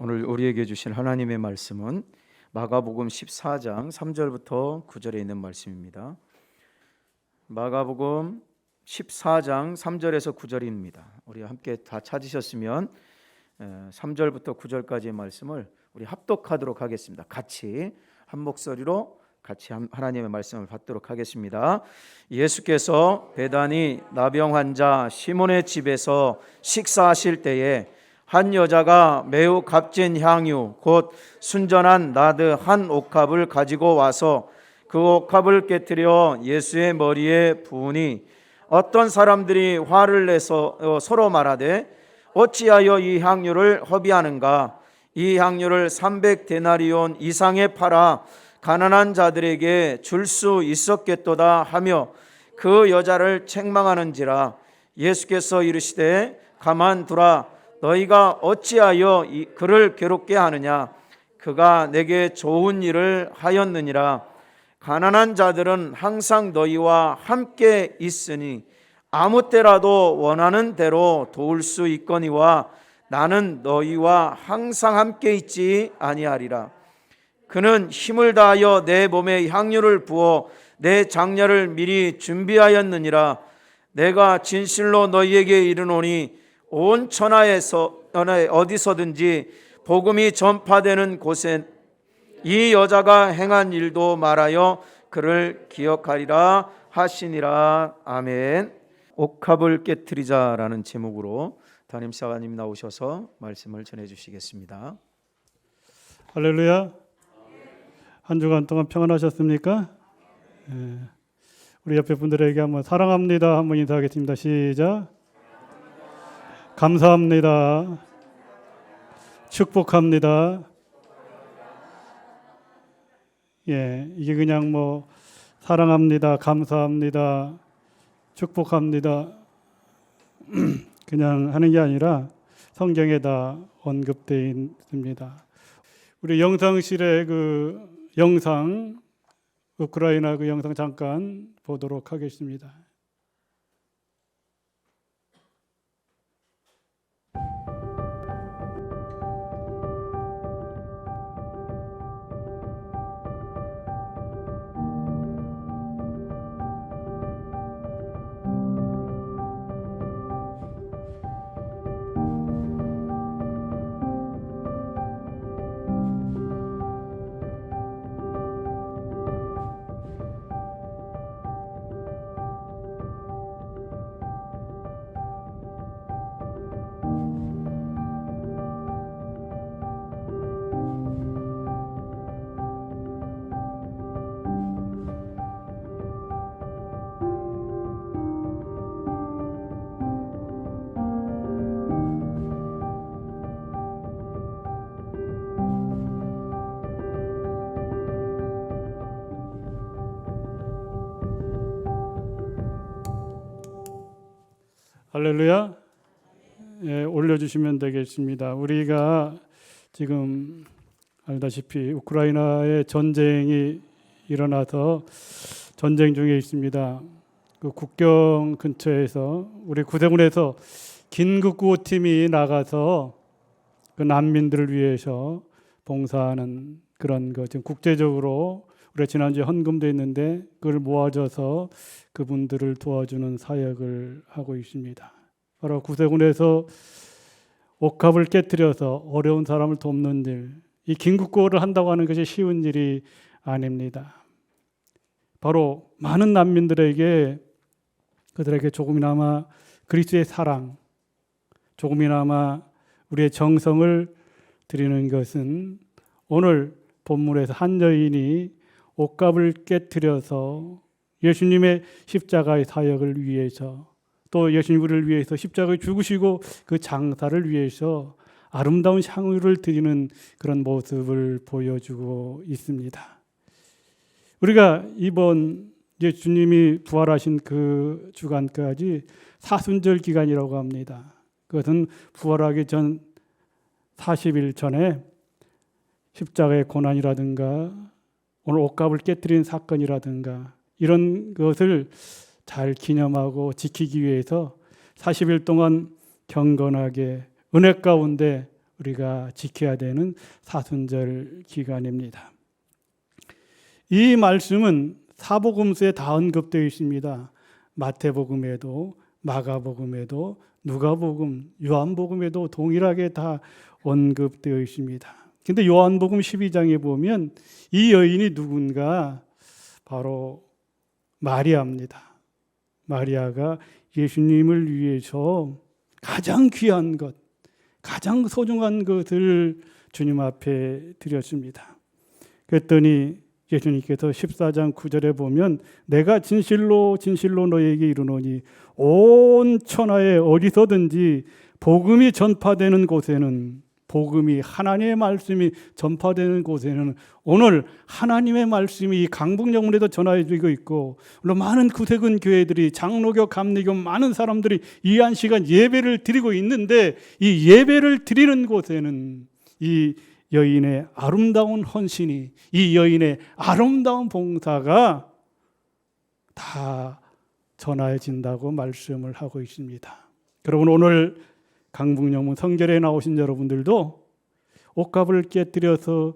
오늘 우리에게 주신 하나님의 말씀은 마가복음 14장 3절부터 9절에 있는 말씀입니다. 마가복음 14장 3절에서 9절입니다. 우리 함께 다 찾으셨으면 3절부터 9절까지의 말씀을 우리 합독하도록 하겠습니다. 같이 한 목소리로 같이 하나님의 말씀을 받도록 하겠습니다. 예수께서 베다니 나병 환자 시몬의 집에서 식사하실 때에 한 여자가 매우 값진 향유 곧 순전한 나드 한 옥합을 가지고 와서 그 옥합을 깨뜨려 예수의 머리에 부으니 어떤 사람들이 화를 내서 서로 말하되 어찌하여 이 향유를 허비하는가? 이 향유를 300데나리온 이상에 팔아 가난한 자들에게 줄 수 있었겠도다 하며 그 여자를 책망하는지라. 예수께서 이르시되 가만두라. 너희가 어찌하여 그를 괴롭게 하느냐? 그가 내게 좋은 일을 하였느니라. 가난한 자들은 항상 너희와 함께 있으니 아무 때라도 원하는 대로 도울 수 있거니와 나는 너희와 항상 함께 있지 아니하리라. 그는 힘을 다하여 내 몸에 향유를 부어 내 장례를 미리 준비하였느니라. 내가 진실로 너희에게 이르노니 온 천하에서 어디서든지 복음이 전파되는 곳에 이 여자가 행한 일도 말하여 그를 기억하리라 하시니라. 아멘. 옥합을 깨트리자라는 제목으로 담임사관님 나오셔서 말씀을 전해주시겠습니다. 할렐루야. 한 주간 동안 평안하셨습니까? 우리 옆에 분들에게 한번 사랑합니다 한번 인사하겠습니다. 시작. 감사합니다. 축복합니다. 이게 그냥 뭐 사랑합니다, 감사합니다, 축복합니다 그냥 하는 게 아니라 성경에 다 언급되어 있습니다. 우리 영상실의 그 영상, 우크라이나 그 영상 잠깐 보도록 하겠습니다. 할렐루야. 올려주시면 되겠습니다. 우리가 지금 알다시피 우크라이나에 전쟁이 일어나서 전쟁 중에 있습니다. 그 국경 근처에서 우리 구대군에서 긴급구호팀이 나가서 그 난민들을 위해서 봉사하는 그런 거 지금 국제적으로 우리가 지난주에 헌금도 했는데 그걸 모아줘서 그분들을 도와주는 사역을 하고 있습니다. 바로 구세군에서 옥합을 깨뜨려서 어려운 사람을 돕는 일, 이 긴급구호를 한다고 하는 것이 쉬운 일이 아닙니다. 바로 많은 난민들에게 그들에게 조금이나마 그리스도의 사랑, 조금이나마 우리의 정성을 드리는 것은 오늘 본문에서 한 여인이 옥합을 깨뜨려서 예수님의 십자가의 사역을 위해서 또 예수님 우리를 위해서 십자가에 죽으시고 그 장사를 위해서 아름다운 향유를 드리는 그런 모습을 보여주고 있습니다. 우리가 이번 예수님이 부활하신 그 주간까지 사순절 기간이라고 합니다. 그것은 부활하기 전 40일 전에 십자가의 고난이라든가 오늘 옥합을 깨뜨린 사건이라든가 이런 것을 잘 기념하고 지키기 위해서 40일 동안 경건하게 은혜 가운데 우리가 지켜야 되는 사순절 기간입니다. 이 말씀은 사복음서에 다 언급되어 있습니다. 마태복음에도, 마가복음에도, 누가복음, 요한복음에도 동일하게 다 언급되어 있습니다. 근데 요한복음 12장에 보면 이 여인이 누군가? 바로 마리아입니다. 마리아가 예수님을 위해서 가장 귀한 것, 가장 소중한 것을 주님 앞에 드렸습니다. 그랬더니 예수님께서 14장 9절에 보면 내가 진실로 진실로 너에게 이르노니 온 천하에 어디서든지 복음이 전파되는 곳에는, 복음이 하나님의 말씀이 전파되는 곳에는 오늘 하나님의 말씀이 강북영문에도 전해지고 있고, 물론 많은 구세군 교회들이 장로교, 감리교 많은 사람들이 이 한 시간 예배를 드리고 있는데, 이 예배를 드리는 곳에는 이 여인의 아름다운 헌신이, 이 여인의 아름다운 봉사가 다 전해진다고 말씀을 하고 있습니다. 여러분, 오늘 강북영문 성결에 나오신 여러분들도 옷값을 깨뜨려서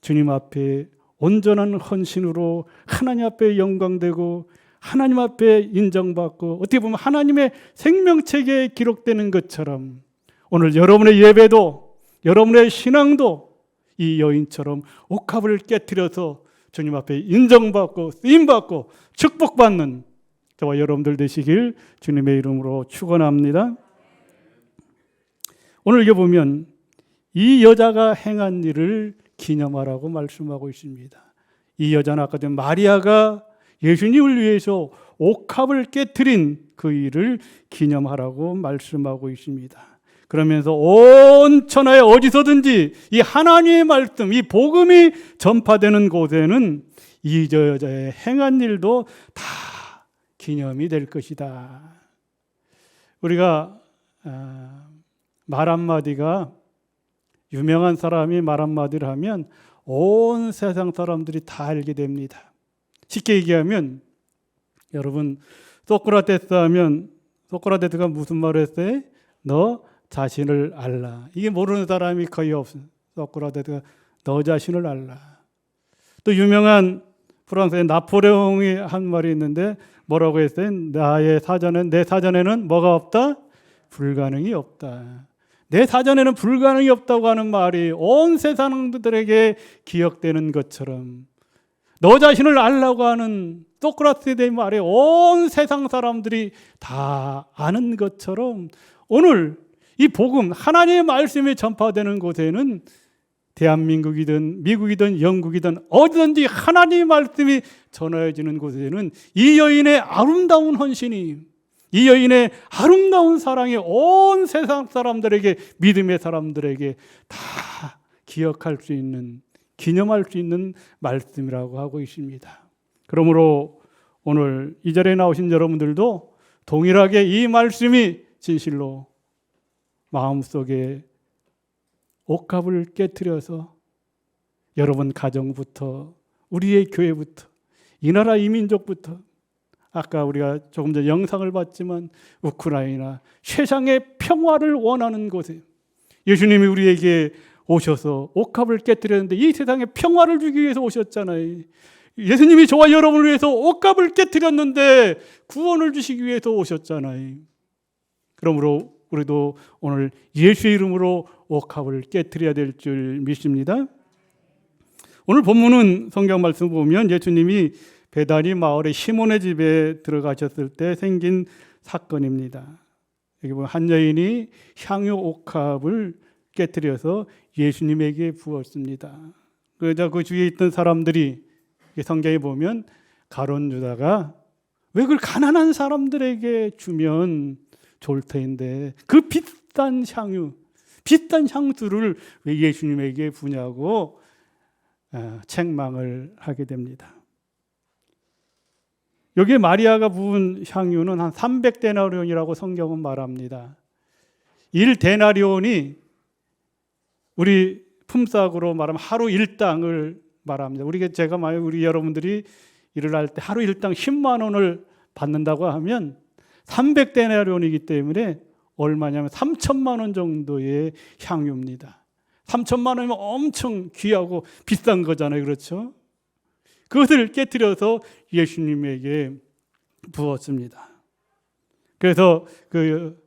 주님 앞에 온전한 헌신으로 하나님 앞에 영광되고 하나님 앞에 인정받고 어떻게 보면 하나님의 생명책에 기록되는 것처럼 오늘 여러분의 예배도, 여러분의 신앙도 이 여인처럼 옷값을 깨뜨려서 주님 앞에 인정받고 쓰임받고 축복받는 저와 여러분들 되시길 주님의 이름으로 축원합니다. 오늘 여기 보면 이 여자가 행한 일을 기념하라고 말씀하고 있습니다. 이 여자는 아까 전 마리아가 예수님을 위해서 옥합을 깨트린 그 일을 기념하라고 말씀하고 있습니다. 그러면서 온 천하에 어디서든지 이 하나님의 말씀, 이 복음이 전파되는 곳에는 이 여자의 행한 일도 다 기념이 될 것이다. 우리가 말 한마디가, 유명한 사람이 말 한마디를 하면 온 세상 사람들이 다 알게 됩니다. 쉽게 얘기하면, 여러분, 소크라테스 하면 소크라테스가 무슨 말을 했어요? 너 자신을 알라. 이게 모르는 사람이 거의 없어요. 소크라테스가 너 자신을 알라. 또 유명한 프랑스의 나폴레옹이 한 말이 있는데 뭐라고 했어요? 내 사전에는 뭐가 없다? 불가능이 없다. 내 사전에는 불가능이 없다고 하는 말이 온 세상들에게 기억되는 것처럼, 너 자신을 알라고 하는 소크라테스의 말에 온 세상 사람들이 다 아는 것처럼 오늘 이 복음, 하나님의 말씀이 전파되는 곳에는 대한민국이든 미국이든 영국이든 어디든지 하나님의 말씀이 전해지는 곳에는 이 여인의 아름다운 헌신이, 이 여인의 아름다운 사랑이 온 세상 사람들에게, 믿음의 사람들에게 다 기억할 수 있는, 기념할 수 있는 말씀이라고 하고 있습니다. 그러므로 오늘 이 자리에 나오신 여러분들도 동일하게 이 말씀이 진실로 마음속에 옥합을 깨트려서 여러분 가정부터, 우리의 교회부터, 이 나라 이 민족부터, 아까 우리가 조금 전 영상을 봤지만 우크라이나 세상의 평화를 원하는 곳에 예수님이 우리에게 오셔서 옥합을 깨뜨렸는데 이 세상에 평화를 주기 위해서 오셨잖아요. 예수님이 저와 여러분을 위해서 옥합을 깨뜨렸는데 구원을 주시기 위해서 오셨잖아요. 그러므로 우리도 오늘 예수의 이름으로 옥합을 깨뜨려야 될 줄 믿습니다. 오늘 본문은 성경 말씀 보면 예수님이 베다니 마을의 시몬의 집에 들어가셨을 때 생긴 사건입니다. 여기 보면 한 여인이 향유 옥합을 깨뜨려서 예수님에게 부었습니다. 그러자 그 주위에 있던 사람들이, 성경에 보면 가룟 유다가 왜 그걸 가난한 사람들에게 주면 좋을 텐데 그 비싼 향유, 비싼 향수를 왜 예수님에게 부냐고 책망을 하게 됩니다. 여기에 마리아가 부은 향유는 한 300데나리온이라고 성경은 말합니다. 1데나리온이 우리 품삯으로 말하면 하루 일당을 말합니다. 제가 만약 우리 여러분들이 일을 할 때 하루 일당 10만 원을 받는다고 하면 300데나리온이기 때문에 얼마냐면 3천만 원 정도의 향유입니다. 3천만 원이면 엄청 귀하고 비싼 거잖아요. 그렇죠? 그것을 깨뜨려서 예수님에게 부었습니다. 그래서 그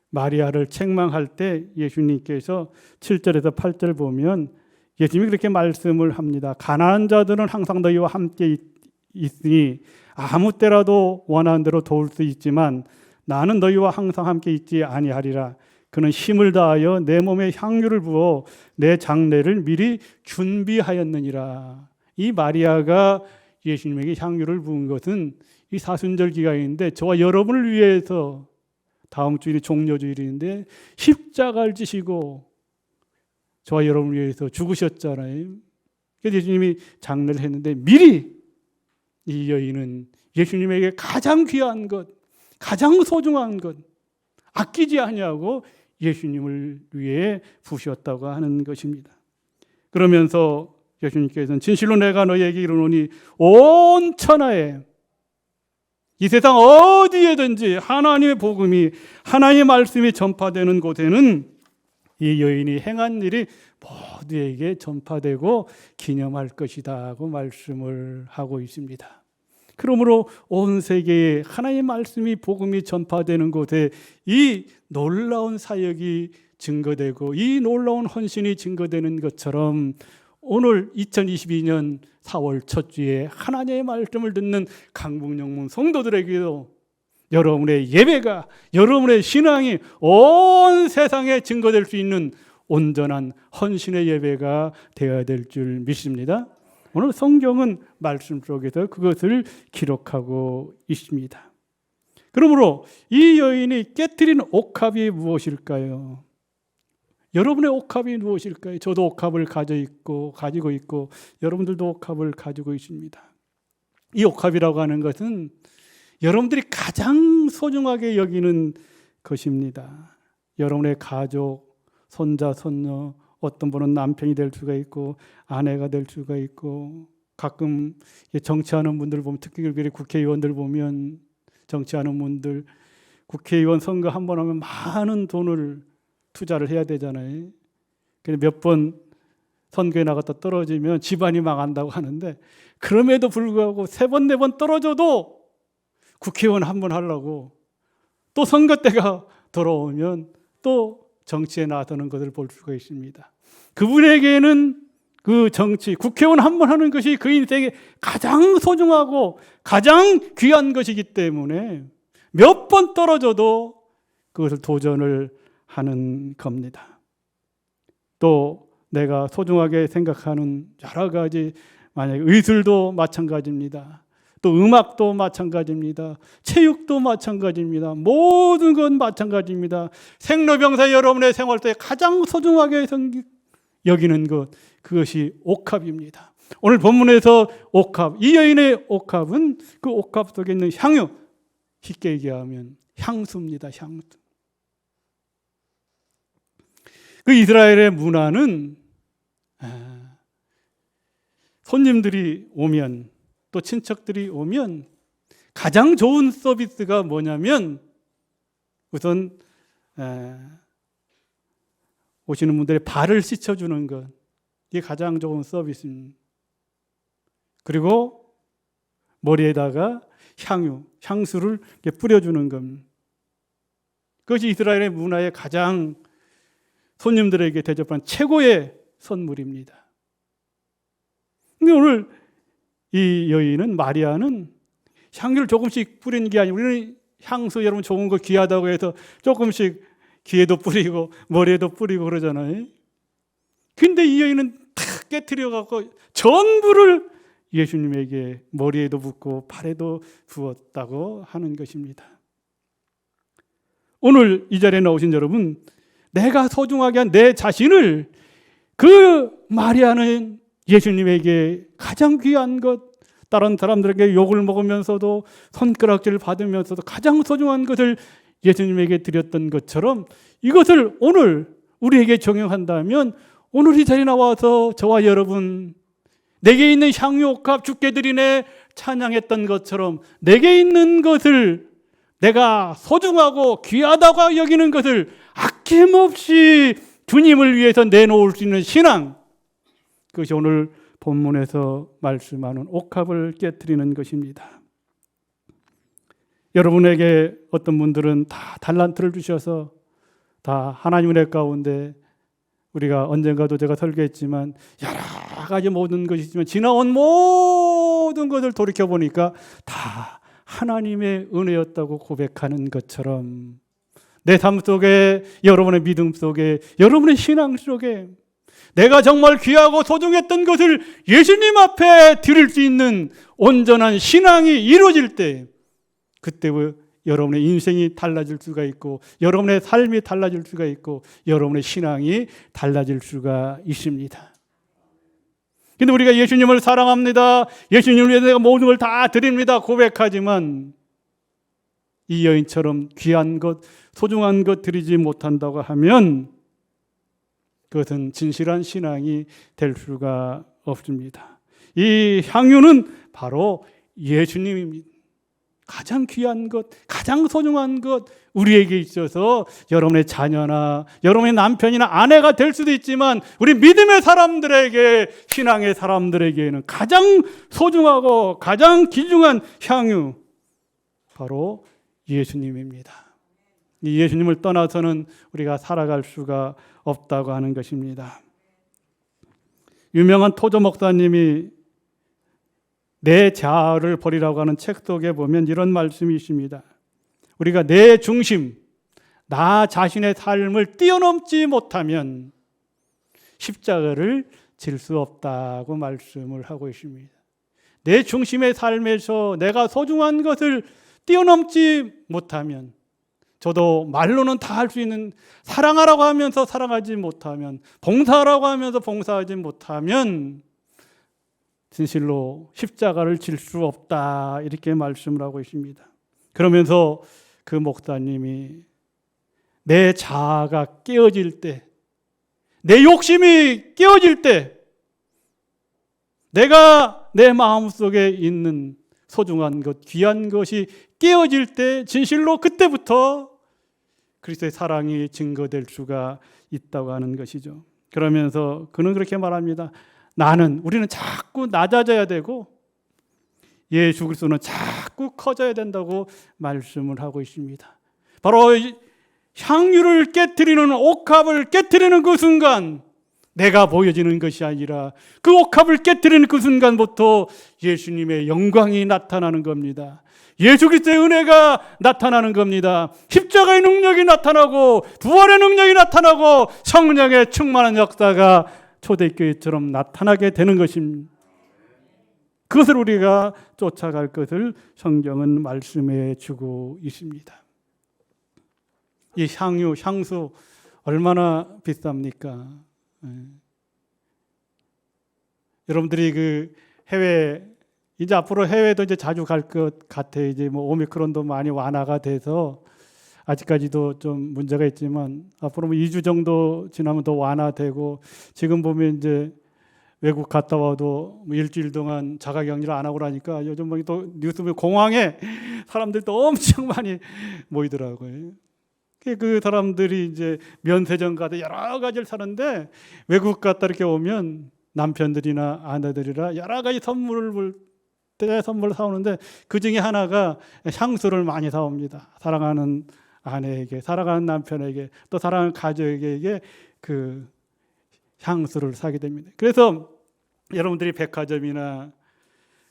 마리아를 책망할 때 예수님께서 7절에서 8절 보면 예수님이 그렇게 말씀을 합니다. 가난한 자들은 항상 너희와 함께 있으니 아무 때라도 원하는 대로 도울 수 있지만 나는 너희와 항상 함께 있지 아니하리라. 그는 힘을 다하여 내 몸에 향유를 부어 내 장례를 미리 준비하였느니라. 이 마리아가 예수님에게 향유를 부은 것은 이 사순절 기간인데 저와 여러분을 위해서 다음 주일이 종려주일인데 십자가를 지시고 저와 여러분을 위해서 죽으셨잖아요. 그래서 예수님이 장례를 했는데 미리 이 여인은 예수님에게 가장 귀한 것, 가장 소중한 것 아끼지 아니하고 예수님을 위해 부으셨다고 하는 것입니다. 그러면서 예수님께서는 진실로 내가 너희에게 이르노니 온 천하에 이 세상 어디에든지 하나님의 복음이 하나님의 말씀이 전파되는 곳에는 이 여인이 행한 일이 모두에게 전파되고 기념할 것이다 하고 말씀을 하고 있습니다. 그러므로 온 세계에 하나님의 말씀이 복음이 전파되는 곳에 이 놀라운 사역이 증거되고 이 놀라운 헌신이 증거되는 것처럼 오늘 2022년 4월 첫 주에 하나님의 말씀을 듣는 강북영문 성도들에게도 여러분의 예배가, 여러분의 신앙이 온 세상에 증거될 수 있는 온전한 헌신의 예배가 되어야 될 줄 믿습니다. 오늘 성경은 말씀 속에서 그것을 기록하고 있습니다. 그러므로 이 여인이 깨뜨린 옥합이 무엇일까요? 여러분의 옥합이 무엇일까요? 저도 옥합을 가지고 있고 여러분들도 옥합을 가지고 있습니다. 이 옥합이라고 하는 것은 여러분들이 가장 소중하게 여기는 것입니다. 여러분의 가족, 손자, 손녀, 어떤 분은 남편이 될 수가 있고 아내가 될 수가 있고 가끔 정치하는 분들 보면 특히 국회의원들 보면 정치하는 분들 국회의원 선거 한 번 하면 많은 돈을 투자를 해야 되잖아요. 몇 번 선거에 나갔다 떨어지면 집안이 망한다고 하는데 그럼에도 불구하고 3번, 4번 떨어져도 국회의원 한 번 하려고 또 선거 때가 돌아오면 또 정치에 나서는 것을 볼 수가 있습니다. 그분에게는 그 정치, 국회의원 한 번 하는 것이 그 인생에 가장 소중하고 가장 귀한 것이기 때문에 몇 번 떨어져도 그것을 도전을 하는 겁니다. 또 내가 소중하게 생각하는 여러 가지 만약에 의술도 마찬가지입니다. 또 음악도 마찬가지입니다. 체육도 마찬가지입니다. 모든 건 마찬가지입니다. 생로병사 여러분의 생활 때 가장 소중하게 여기는 것, 그것이 옥합입니다. 오늘 본문에서 옥합, 이 여인의 옥합은 그 옥합 속에 있는 향유, 쉽게 얘기하면 향수입니다. 향수. 그 이스라엘의 문화는 손님들이 오면 또 친척들이 오면 가장 좋은 서비스가 뭐냐면 우선 오시는 분들의 발을 씻어주는 것, 이게 가장 좋은 서비스입니다. 그리고 머리에다가 향수를 뿌려주는 겁니다. 그것이 이스라엘의 문화의 가장 손님들에게 대접한 최고의 선물입니다. 근데 오늘 이 여인은, 마리아는 향유를 조금씩 뿌리는 게 아니고, 우리는 향수 여러분 좋은 거 귀하다고 해서 조금씩 귀에도 뿌리고 머리에도 뿌리고 그러잖아요. 근데 이 여인은 탁 깨트려 갖고 전부를 예수님에게 머리에도 붓고 발에도 부었다고 하는 것입니다. 오늘 이 자리에 나오신 여러분, 내가 소중하게 한 내 자신을 그 마리아는 예수님에게 가장 귀한 것, 다른 사람들에게 욕을 먹으면서도 손가락질을 받으면서도 가장 소중한 것을 예수님에게 드렸던 것처럼 이것을 오늘 우리에게 적용한다면 오늘 이 자리에 나와서 저와 여러분, 내게 있는 향유옥합 주께 드리네 찬양했던 것처럼 내게 있는 것을, 내가 소중하고 귀하다고 여기는 것을 아낌없이 주님을 위해서 내놓을 수 있는 신앙, 그것이 오늘 본문에서 말씀하는 옥합을 깨트리는 것입니다. 여러분에게 어떤 분들은 다 달란트를 주셔서 다 하나님 은혜 가운데, 우리가 언젠가도 제가 설교했지만 여러 가지 모든 것이 있지만 지나온 모든 것을 돌이켜보니까 다 하나님의 은혜였다고 고백하는 것처럼, 내 삶 속에, 여러분의 믿음 속에, 여러분의 신앙 속에 내가 정말 귀하고 소중했던 것을 예수님 앞에 드릴 수 있는 온전한 신앙이 이루어질 때, 그때 여러분의 인생이 달라질 수가 있고, 여러분의 삶이 달라질 수가 있고, 여러분의 신앙이 달라질 수가 있습니다. 근데 우리가 예수님을 사랑합니다, 예수님을 위해서 내가 모든 걸 다 드립니다 고백하지만 이 여인처럼 귀한 것, 소중한 것 드리지 못한다고 하면 그것은 진실한 신앙이 될 수가 없습니다. 이 향유는 바로 예수님입니다. 가장 귀한 것, 가장 소중한 것, 우리에게 있어서 여러분의 자녀나 여러분의 남편이나 아내가 될 수도 있지만 우리 믿음의 사람들에게, 신앙의 사람들에게는 가장 소중하고 가장 귀중한 향유, 바로 예수님입니다. 이 예수님을 떠나서는 우리가 살아갈 수가 없다고 하는 것입니다. 유명한 토조 목사님이 내 자아를 버리라고 하는 책 속에 보면 이런 말씀이 있습니다. 우리가 내 중심, 나 자신의 삶을 뛰어넘지 못하면 십자가를 질 수 없다고 말씀을 하고 있습니다. 내 중심의 삶에서 내가 소중한 것을 뛰어넘지 못하면, 저도 말로는 다 할 수 있는 사랑하라고 하면서 사랑하지 못하면, 봉사하라고 하면서 봉사하지 못하면 진실로 십자가를 질 수 없다, 이렇게 말씀을 하고 있습니다. 그러면서 그 목사님이 내 자아가 깨어질 때, 내 욕심이 깨어질 때, 내가 내 마음속에 있는 소중한 것, 귀한 것이 깨어질 때 진실로 그때부터 그리스도의 사랑이 증거될 수가 있다고 하는 것이죠. 그러면서 그는 그렇게 말합니다. 우리는 자꾸 낮아져야 되고 예수 그리스도는 자꾸 커져야 된다고 말씀을 하고 있습니다. 바로 향유를 깨트리는, 옥합을 깨트리는 그 순간, 내가 보여지는 것이 아니라 그 옥합을 깨트리는 그 순간부터 예수님의 영광이 나타나는 겁니다. 예수 그리스도의 은혜가 나타나는 겁니다. 십자가의 능력이 나타나고 부활의 능력이 나타나고 성령의 충만한 역사가 초대교회처럼 나타나게 되는 것입니다. 그것을 우리가 쫓아갈 것을 성경은 말씀해 주고 있습니다. 이 향수 얼마나 비쌉니까? 여러분들이 그 해외, 이제 앞으로 해외도 이제 자주 갈 것 같아요. 이제 뭐 오미크론도 많이 완화가 돼서 아직까지도 좀 문제가 있지만 앞으로 뭐 2주 정도 지나면 더 완화되고, 지금 보면 이제 외국 갔다 와도 뭐 일주일 동안 자가격리를 안 하고 그러니까 요즘 뭐 또 뉴스 보면 공항에 사람들이 또 엄청 많이 모이더라고요. 그 사람들이 이제 면세점 가도 여러 가지를 사는데, 외국 갔다 이렇게 오면 남편들이나 아내들이라 여러 가지 선물을 사오는데 그 중에 하나가 향수를 많이 사옵니다. 사랑하는 아내에게, 사랑하는 남편에게, 또 사랑하는 가족에게 그 향수를 사게 됩니다. 그래서 여러분들이 백화점이나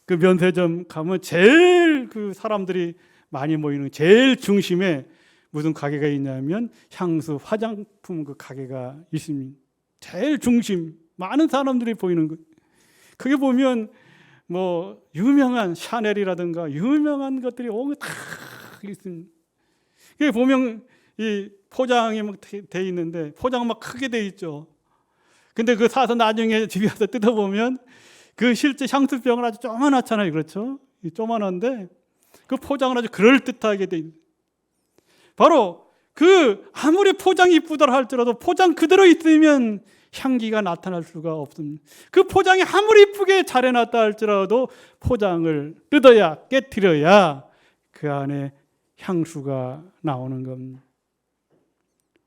그 면세점 가면 제일 그 사람들이 많이 모이는 제일 중심에 무슨 가게가 있냐면 향수, 화장품 그 가게가 있습니다. 제일 중심, 많은 사람들이 보이는 거. 그게 보면 뭐 유명한 샤넬이라든가 유명한 것들이 오면 다 있습니다. 그게 보면 이 포장이 막 돼 있는데, 포장 막 크게 돼 있죠. 근데 그 사서 나중에 집에 와서 뜯어보면 그 실제 향수병은 아주 조그만하잖아요. 그렇죠? 조그만한데 그 포장을 아주 그럴듯하게 돼 있는. 바로 그 아무리 포장이 이쁘다 할지라도 포장 그대로 있으면 향기가 나타날 수가 없습니다. 그 포장이 아무리 이쁘게 잘 해놨다 할지라도 포장을 뜯어야, 깨트려야 그 안에 향수가 나오는 겁니다.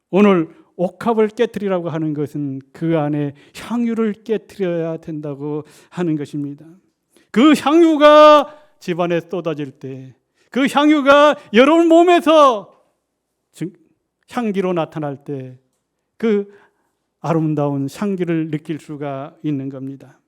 오늘 옥합을 깨트리라고 하는 것은 그 안에 향유를 깨트려야 된다고 하는 것입니다. 그 향유가 집안에 쏟아질 때, 그 향유가 여러분 몸에서 향기로 나타날 때 그 아름다운 향기를 느낄 수가 있는 겁니다.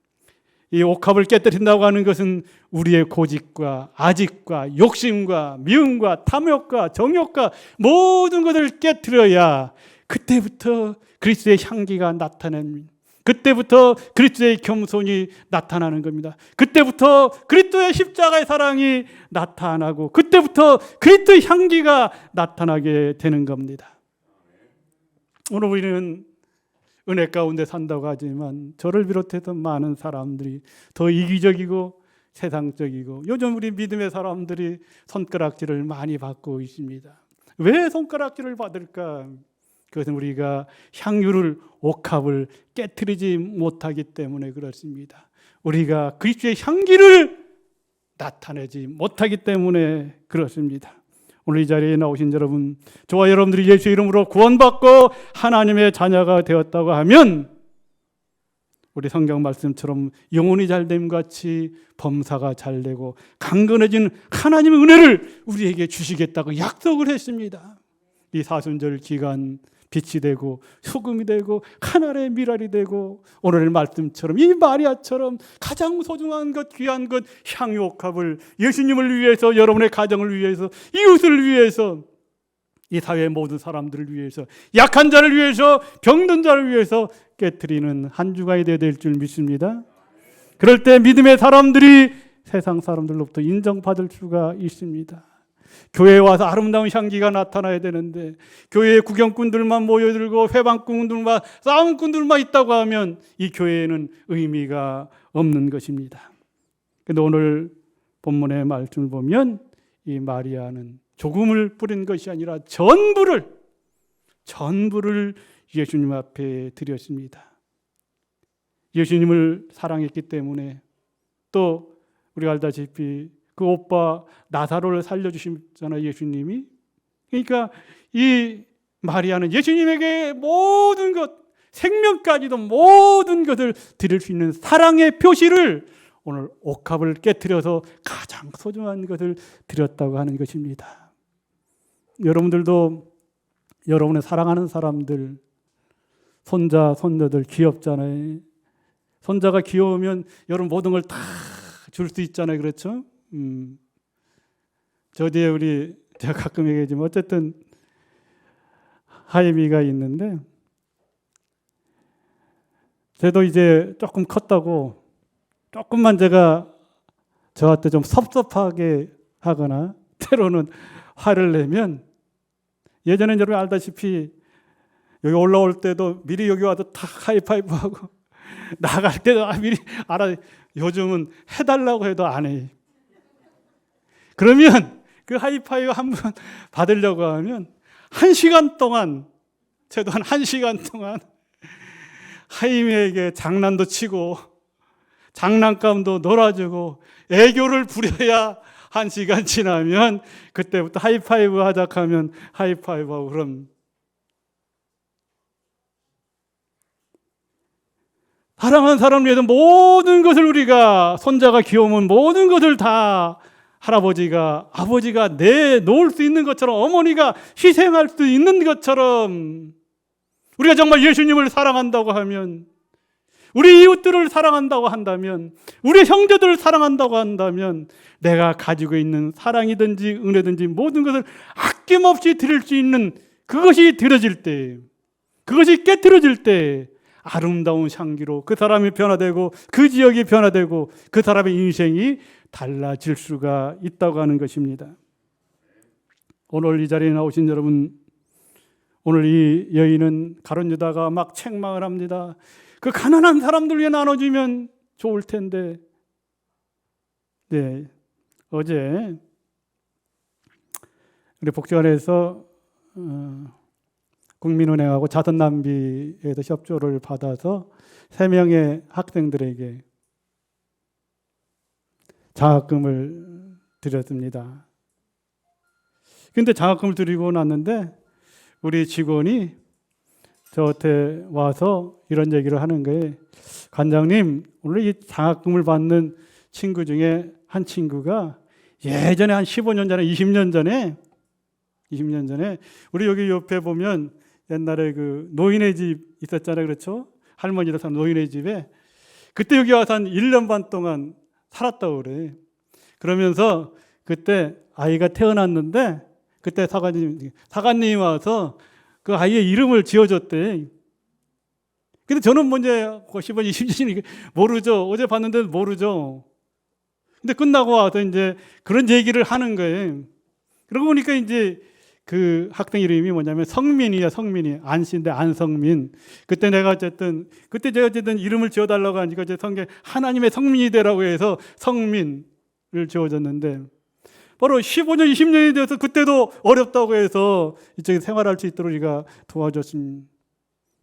이 옥합을 깨뜨린다고 하는 것은 우리의 고집과 아집과 욕심과 미움과 탐욕과 정욕과 모든 것을 깨뜨려야 그때부터 그리스도의 향기가 나타납니다. 그때부터 그리스도의 겸손이 나타나는 겁니다. 그때부터 그리스도의 십자가의 사랑이 나타나고 그때부터 그리스도의 향기가 나타나게 되는 겁니다. 오늘 우리는 은혜 가운데 산다고 하지만 저를 비롯해서 많은 사람들이 더 이기적이고 세상적이고 요즘 우리 믿음의 사람들이 손가락질을 많이 받고 있습니다. 왜 손가락질을 받을까? 그것은 우리가 향유를 옥합을 깨트리지 못하기 때문에 그렇습니다. 우리가 그리스도의 향기를 나타내지 못하기 때문에 그렇습니다. 오늘 이 자리에 나오신 여러분, 저와 여러분들이 예수 이름으로 구원받고 하나님의 자녀가 되었다고 하면 우리 성경 말씀처럼 영혼이 잘됨 같이 범사가 잘되고 강건해진 하나님의 은혜를 우리에게 주시겠다고 약속을 했습니다. 이 사순절 기간 빛이 되고 소금이 되고 하늘의 미랄이 되고 오늘 말씀처럼 이 마리아처럼 가장 소중한 것 귀한 것 향유 옥합을 예수님을 위해서 여러분의 가정을 위해서 이웃을 위해서 이 사회의 모든 사람들을 위해서 약한 자를 위해서 병든 자를 위해서 깨트리는 한 주간이 되어야 될 줄 믿습니다. 그럴 때 믿음의 사람들이 세상 사람들로부터 인정받을 수가 있습니다. 교회에 와서 아름다운 향기가 나타나야 되는데 교회에 구경꾼들만 모여들고 회방꾼들만 싸움꾼들만 있다고 하면 이 교회에는 의미가 없는 것입니다. 그런데 오늘 본문의 말씀을 보면 이 마리아는 조금을 뿌린 것이 아니라 전부를 예수님 앞에 드렸습니다. 예수님을 사랑했기 때문에 또 우리가 알다시피 그 오빠 나사로를 살려주셨잖아요, 예수님이. 그러니까 이 마리아는 예수님에게 모든 것, 생명까지도 모든 것을 드릴 수 있는 사랑의 표시를 오늘 옥합을 깨트려서 가장 소중한 것을 드렸다고 하는 것입니다. 여러분들도 여러분의 사랑하는 사람들, 손자, 손녀들 귀엽잖아요. 손자가 귀여우면 여러분 모든 걸 다 줄 수 있잖아요, 그렇죠? 저 뒤에 제가 가끔 얘기하지만 어쨌든 하임이가 있는데 쟤도 이제 조금 컸다고 조금만 제가 저한테 좀 섭섭하게 하거나 때로는 화를 내면 예전에 여러분 알다시피 여기 올라올 때도 미리 여기 와서 탁 하이파이브하고 나갈 때도 미리 알아. 요즘은 해달라고 해도 안 해. 그러면 그 하이파이브 한번 받으려고 하면 1시간 동안 최소한 1시간 동안 하임에게 장난도 치고 장난감도 놀아주고 애교를 부려야 1시간 지나면 그때부터 하이파이브 하자 하면 하이파이브하고 그럼 사랑하는 사람을 위해서 모든 것을 우리가 손자가 귀여우면 모든 것을 다 할아버지가 아버지가 내놓을 수 있는 것처럼 어머니가 희생할 수 있는 것처럼 우리가 정말 예수님을 사랑한다고 하면 우리 이웃들을 사랑한다고 한다면 우리 형제들을 사랑한다고 한다면 내가 가지고 있는 사랑이든지 은혜든지 모든 것을 아낌없이 드릴 수 있는 그것이 드려질 때 그것이 깨트려질 때 아름다운 향기로 그 사람이 변화되고 그 지역이 변화되고 그 사람의 인생이 달라질 수가 있다고 하는 것입니다. 오늘 이 자리에 나오신 여러분, 오늘 이 여인은 가룟 유다가 막 책망을 합니다. 그 가난한 사람들 위해 나눠주면 좋을 텐데. 네, 어제 우리 복지관에서 국민은행하고 자선남비에서 협조를 받아서 3명의 학생들에게 장학금을 드렸습니다. 그런데 장학금을 드리고 났는데 우리 직원이 저한테 와서 이런 얘기를 하는 거예요. 관장님, 오늘 이 장학금을 받는 친구 중에 한 친구가 예전에 한 15년 전에 20년 전에 우리 여기 옆에 보면 옛날에 그 노인의 집 있었잖아요. 그렇죠? 할머니들 사는 노인의 집에 그때 여기 와서 한 1년 반 동안 살았다고 그래. 그러면서 그때 아이가 태어났는데 그때 사관님이 와서 그 아이의 이름을 지어줬대. 근데 저는 먼저 10년, 20년이 모르죠. 어제 봤는데 모르죠. 근데 끝나고 와서 이제 그런 얘기를 하는 거예요. 그러고 보니까 이제 그 학생 이름이 뭐냐면 성민이야, 성민이. 안씨인데 안성민. 그때 제가 어쨌든 이름을 지어달라고 하니까 이제 성경 하나님의 성민이 되라고 해서 성민을 지어줬는데 바로 15년, 20년이 돼서 그때도 어렵다고 해서 이쪽에 생활할 수 있도록 우리가 도와줬습니다.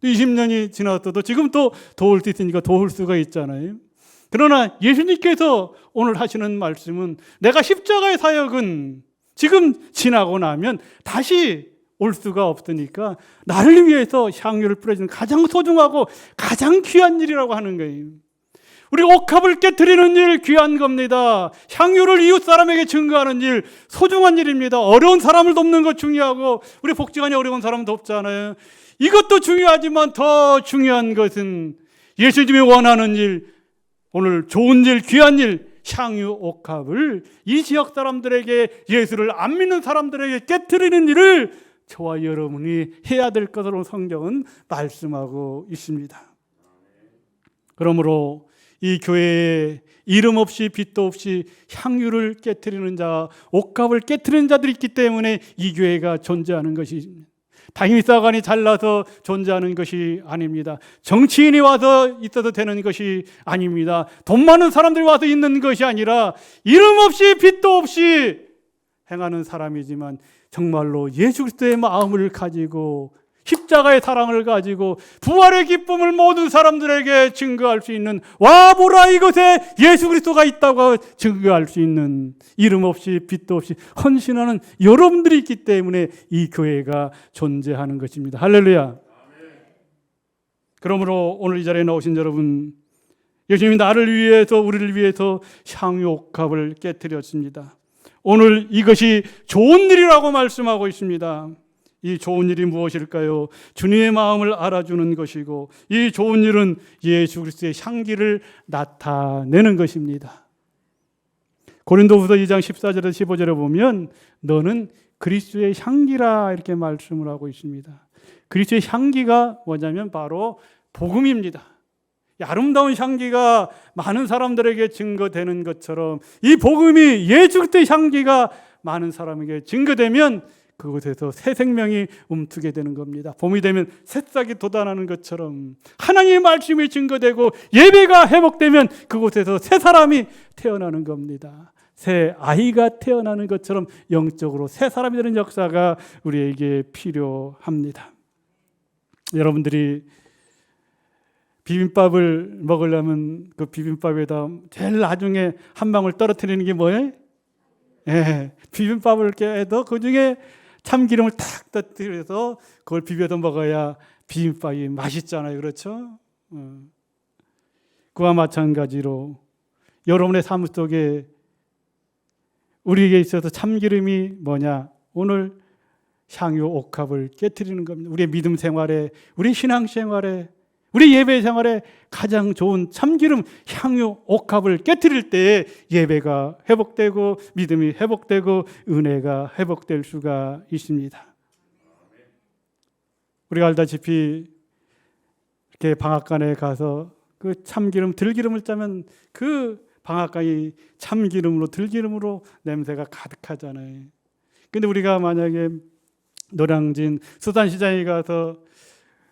20년이 지났어도 지금 또 도울 수 있으니까 도울 수가 있잖아요. 그러나 예수님께서 오늘 하시는 말씀은 내가 십자가의 사역은 지금 지나고 나면 다시 올 수가 없으니까 나를 위해서 향유를 뿌려주는 가장 소중하고 가장 귀한 일이라고 하는 거예요. 우리 옥합을 깨트리는 일 귀한 겁니다. 향유를 이웃 사람에게 증거하는 일 소중한 일입니다. 어려운 사람을 돕는 것 중요하고 우리 복지관이 어려운 사람 돕잖아요. 이것도 중요하지만 더 중요한 것은 예수님이 원하는 일, 오늘 좋은 일, 귀한 일, 향유 옥합을 이 지역 사람들에게 예수를 안 믿는 사람들에게 깨트리는 일을 저와 여러분이 해야 될 것으로 성경은 말씀하고 있습니다. 그러므로 이 교회에 이름 없이 빛도 없이 향유를 깨트리는 자, 옥합을 깨트리는 자들이 있기 때문에 이 교회가 존재하는 것입니다. 당임사관이 잘나서 존재하는 것이 아닙니다. 정치인이 와서 있어도 되는 것이 아닙니다. 돈 많은 사람들이 와서 있는 것이 아니라 이름 없이 빛도 없이 행하는 사람이지만 정말로 예수 그리스도의 마음을 가지고 십자가의 사랑을 가지고 부활의 기쁨을 모든 사람들에게 증거할 수 있는 와 보라 이곳에 예수 그리스도가 있다고 증거할 수 있는 이름 없이 빛도 없이 헌신하는 여러분들이 있기 때문에 이 교회가 존재하는 것입니다. 할렐루야. 그러므로 오늘 이 자리에 나오신 여러분, 예수님이 나를 위해서 우리를 위해서 향유 옥합을 깨뜨렸습니다. 오늘 이것이 좋은 일이라고 말씀하고 있습니다. 이 좋은 일이 무엇일까요? 주님의 마음을 알아주는 것이고 이 좋은 일은 예수 그리스도의 향기를 나타내는 것입니다. 고린도후서 2장 14절에서 15절에 보면 너는 그리스도의 향기라 이렇게 말씀을 하고 있습니다. 그리스도의 향기가 뭐냐면 바로 복음입니다. 아름다운 향기가 많은 사람들에게 증거되는 것처럼 이 복음이 예수 그리스도의 향기가 많은 사람에게 증거되면 그곳에서 새 생명이 움트게 되는 겁니다. 봄이 되면 새싹이 돋아나는 것처럼 하나님의 말씀이 증거되고 예배가 회복되면 그곳에서 새 사람이 태어나는 겁니다. 새 아이가 태어나는 것처럼 영적으로 새 사람이 되는 역사가 우리에게 필요합니다. 여러분들이 비빔밥을 먹으려면 그 비빔밥에다 제일 나중에 한 방울 떨어뜨리는 게 뭐예요? 비빔밥을 이렇게 해도 그 중에 참기름을 탁 터뜨려서 그걸 비벼서 먹어야 비빔밥이 맛있잖아요. 그렇죠? 그와 마찬가지로 여러분의 삶 속에 우리에게 있어서 참기름이 뭐냐? 오늘 향유 옥합을 깨트리는 겁니다. 우리의 믿음 생활에, 우리 신앙 생활에, 우리 예배 생활에 가장 좋은 참기름 향유 옥합을 깨트릴 때 예배가 회복되고 믿음이 회복되고 은혜가 회복될 수가 있습니다. 우리가 알다시피 이렇게 방앗간에 가서 그 참기름 들기름을 짜면 그 방앗간이 참기름으로 들기름으로 냄새가 가득하잖아요. 근데 우리가 만약에 노량진 수산시장에 가서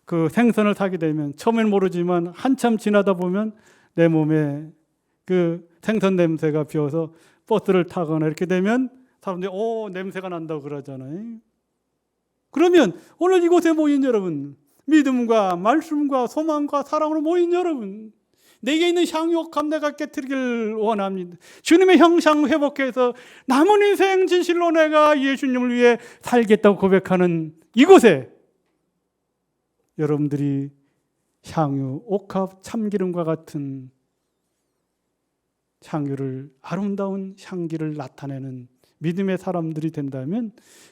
그 생선을 사게 되면 처음엔 모르지만 한참 지나다 보면 내 몸에 그 생선 냄새가 비어서 버스를 타거나 이렇게 되면 사람들이 냄새가 난다고 그러잖아요. 그러면 오늘 이곳에 모인 여러분, 믿음과 말씀과 소망과 사랑으로 모인 여러분, 내게 있는 향유 옥합 내가 깨트리길 원합니다. 주님의 형상 회복해서 남은 인생 진실로 내가 예수님을 위해 살겠다고 고백하는 이곳에 여러분들이 향유, 옥합, 참기름과 같은 향유를, 아름다운 향기를 나타내는 믿음의 사람들이 된다면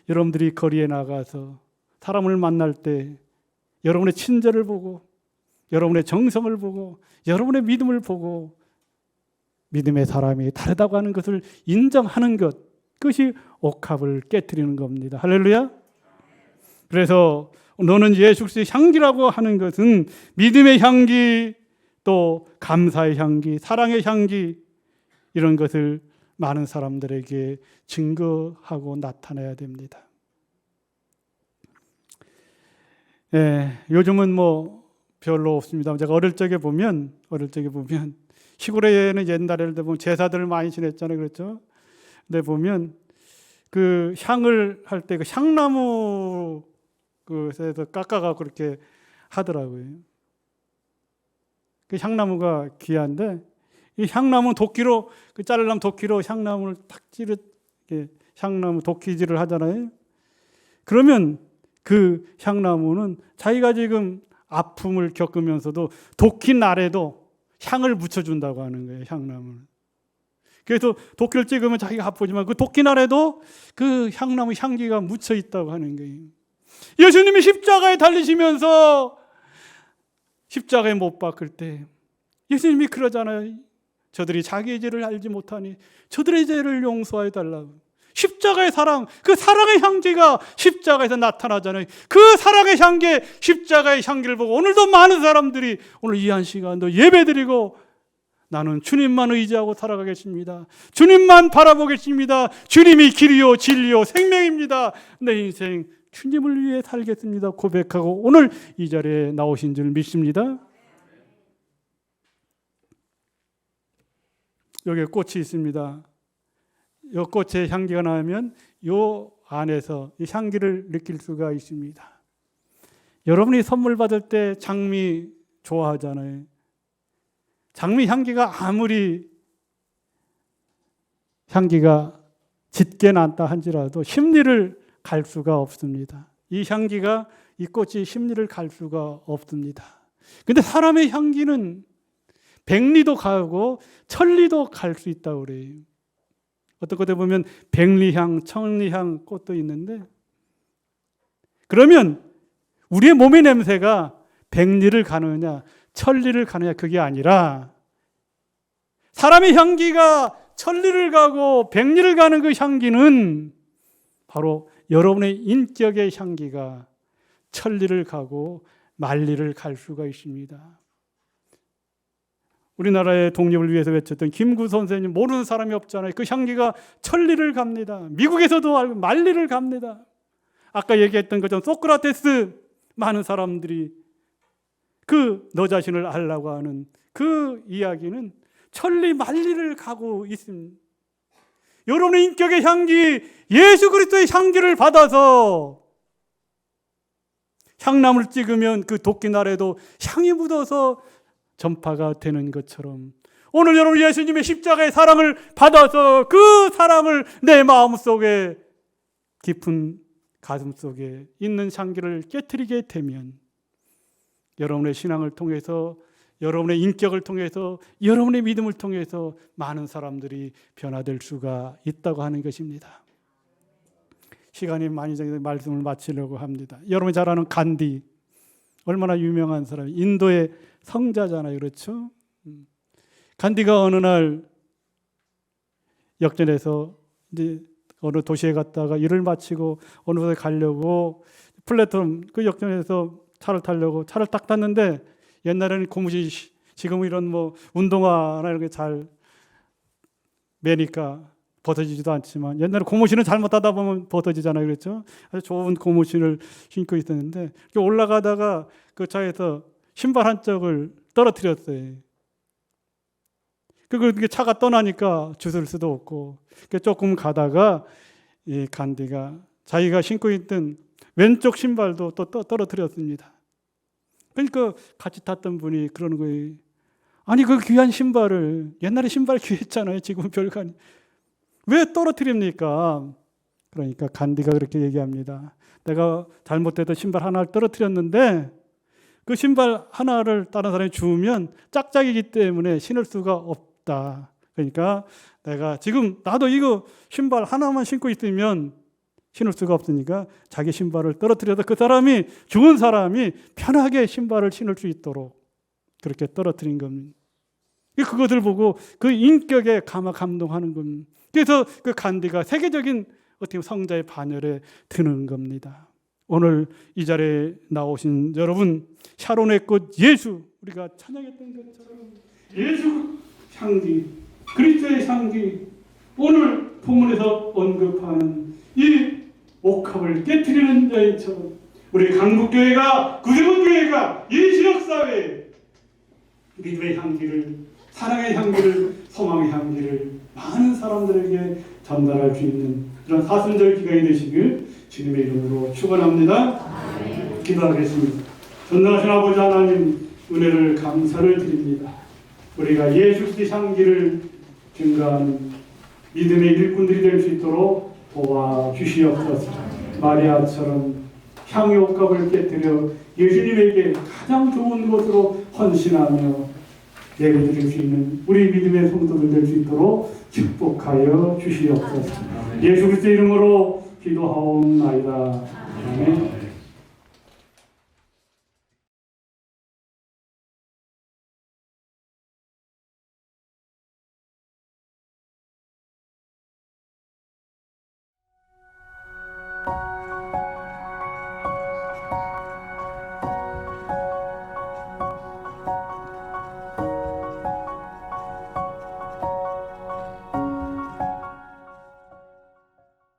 여러분들이 거리에 나가서 사람을 만날 때 여러분의 친절을 보고 여러분의 정성을 보고 여러분의 믿음을 보고 믿음의 사람이 다르다고 하는 것을 인정하는 것, 그것이 옥합을 깨트리는 겁니다. 할렐루야. 그래서 너는 예수 그리스도의 향기라고 하는 것은 믿음의 향기, 또 감사의 향기, 사랑의 향기, 이런 것을 많은 사람들에게 증거하고 나타내야 됩니다. 요즘은 뭐 별로 없습니다. 제가 어릴 적에 보면 시골에는 옛날에 보면 제사들을 많이 지냈잖아요, 그렇죠? 근데 보면 그 향을 할 때 그 향나무 그에서 깎아가 그렇게 하더라고요. 그 향나무가 귀한데 이 향나무 도끼로 그 자르려면 도끼로 향나무를 탁 찌르 향나무 도끼질을 하잖아요. 그러면 그 향나무는 자기가 지금 아픔을 겪으면서도 도끼 날에도 향을 묻혀준다고 하는 거예요. 향나무는. 그래서 도끼를 찍으면 자기가 아프지만 그 도끼 날에도 그 향나무 향기가 묻혀 있다고 하는 거예요. 예수님이 십자가에 달리시면서 십자가에 못 박을 때 예수님이 그러잖아요. 저들이 자기의 죄를 알지 못하니 저들의 죄를 용서해 달라고. 십자가의 사랑, 그 사랑의 향기가 십자가에서 나타나잖아요. 그 사랑의 향기, 십자가의 향기를 보고 오늘도 많은 사람들이 오늘 이 한 시간도 예배드리고 나는 주님만 의지하고 살아가겠습니다. 주님만 바라보겠습니다. 주님이 길이요 진리요 생명입니다. 내 인생 주님을 위해 살겠습니다. 고백하고 오늘 이 자리에 나오신 줄 믿습니다. 여기에 꽃이 있습니다. 이 꽃의 향기가 나면 이 안에서 이 향기를 느낄 수가 있습니다. 여러분이 선물 받을 때 장미 좋아하잖아요. 장미 향기가 아무리 향기가 짙게 난다 한지라도 심리를 갈 수가 없습니다. 이 향기가, 이 꽃이 심리를 갈 수가 없습니다. 근데 사람의 향기는 백리도 가고 천리도 갈 수 있다고 그래요. 어떤 곳에 보면 백리향, 천리향 꽃도 있는데, 그러면 우리의 몸의 냄새가 백리를 가느냐 천리를 가느냐 그게 아니라 사람의 향기가 천리를 가고 백리를 가는 그 향기는 바로 여러분의 인격의 향기가 천리를 가고 만리를 갈 수가 있습니다. 우리나라의 독립을 위해서 외쳤던 김구 선생님, 모르는 사람이 없잖아요. 그 향기가 천리를 갑니다. 미국에서도 알고 만리를 갑니다. 아까 얘기했던 것처럼 소크라테스, 많은 사람들이 그 너 자신을 알라고 하는 그 이야기는 천리 만리를 가고 있습니다. 여러분의 인격의 향기, 예수 그리스도의 향기를 받아서 향나무를 찍으면 그 도끼날에도 향이 묻어서 전파가 되는 것처럼 오늘 여러분 예수님의 십자가의 사랑을 받아서 그 사랑을 내 마음속에 깊은 가슴 속에 있는 향기를 깨트리게 되면 여러분의 신앙을 통해서, 여러분의 인격을 통해서, 여러분의 믿음을 통해서 많은 사람들이 변화될 수가 있다고 하는 것입니다. 시간이 많이 정해서 말씀을 마치려고 합니다. 여러분이 잘 아는 간디, 얼마나 유명한 사람, 인도의 성자잖아요, 그렇죠? 간디가 어느 날 역전해서 이제 어느 도시에 갔다가 일을 마치고 어느 곳에 가려고 플랫폼 그 역전에서 차를 타려고 차를 딱 탔는데, 옛날에는 고무신, 지금은 이런 뭐 운동화나 이런 게 잘 매니까 벗어지지도 않지만 옛날에 고무신을 잘못 타다 보면 벗어지잖아요, 그렇죠? 아주 좋은 고무신을 신고 있었는데 올라가다가 그 차에서 신발 한 짝을 떨어뜨렸어요. 그게 차가 떠나니까 주술 수도 없고 조금 가다가 이 간디가 자기가 신고 있던 왼쪽 신발도 또 떨어뜨렸습니다. 그러니까 같이 탔던 분이 그러는 거예요. 아니 그 귀한 신발을, 옛날에 신발 귀했잖아요. 지금은 별거 아니. 왜 떨어뜨립니까? 그러니까 간디가 그렇게 얘기합니다. 내가 잘못해서 신발 하나를 떨어뜨렸는데 그 신발 하나를 다른 사람이 주면 짝짝이기 때문에 신을 수가 없다. 그러니까 내가 지금 나도 이거 신발 하나만 신고 있으면 신을 수가 없으니까 자기 신발을 떨어뜨려서 그 사람이, 죽은 사람이 편하게 신발을 신을 수 있도록 그렇게 떨어뜨린 겁니다. 그것을 보고 그 인격에 감동하는 겁니다. 그래서 그 간디가 세계적인 어떻게 성자의 반열에 드는 겁니다. 오늘 이 자리에 나오신 여러분, 샤론의 꽃 예수, 우리가 찬양했던 것처럼 예수 향기, 그리스도의 향기, 오늘 본문에서 언급하는 이 옥합을 깨트리는 자처럼 우리 강북교회가, 구세군교회가 이 지역사회에 믿음의 향기를, 사랑의 향기를, 소망의 향기를 많은 사람들에게 전달할 수 있는 그런 사순절 기간이 되시길 주님의 이름으로 축원합니다. 기도하겠습니다. 전능하신 아버지 하나님, 은혜를 감사를 드립니다. 우리가 예수 그리스도의 향기를 증가하는 믿음의 일꾼들이 될 수 있도록 도와주시옵소서. 마리아처럼 향의 옥합을 깨뜨려 예수님에게 가장 좋은 것으로 헌신하며 예배드릴 수 있는 우리 믿음의 성도들 될 수 있도록 축복하여 주시옵소서. 예수 그리스도의 이름으로 기도하옵나이다. 아멘.